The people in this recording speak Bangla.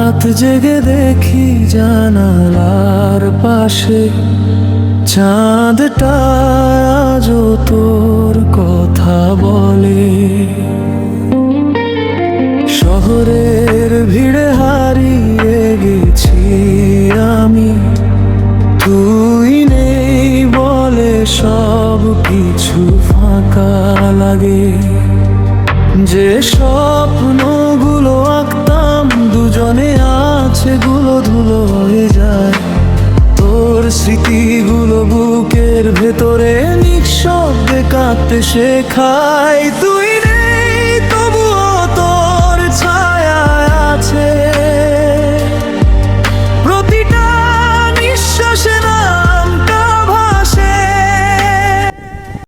রাত জেগে দেখি জানালার পাশে চাঁদটা আজও তোর কথা বলে। শহরের ভিড়ে হারিয়ে গেছি আমি, তুই নেই বলে সব কিছু ফাঁকা লাগে। যে স্বপ্নগুলো আঁকতাম দুজনে আছে গুলো ধুলো হয়ে যায়। তোর স্মৃতিগুলো বুকের ভেতরে নিঃশব্দে কাঁদতে শেখায়। তুই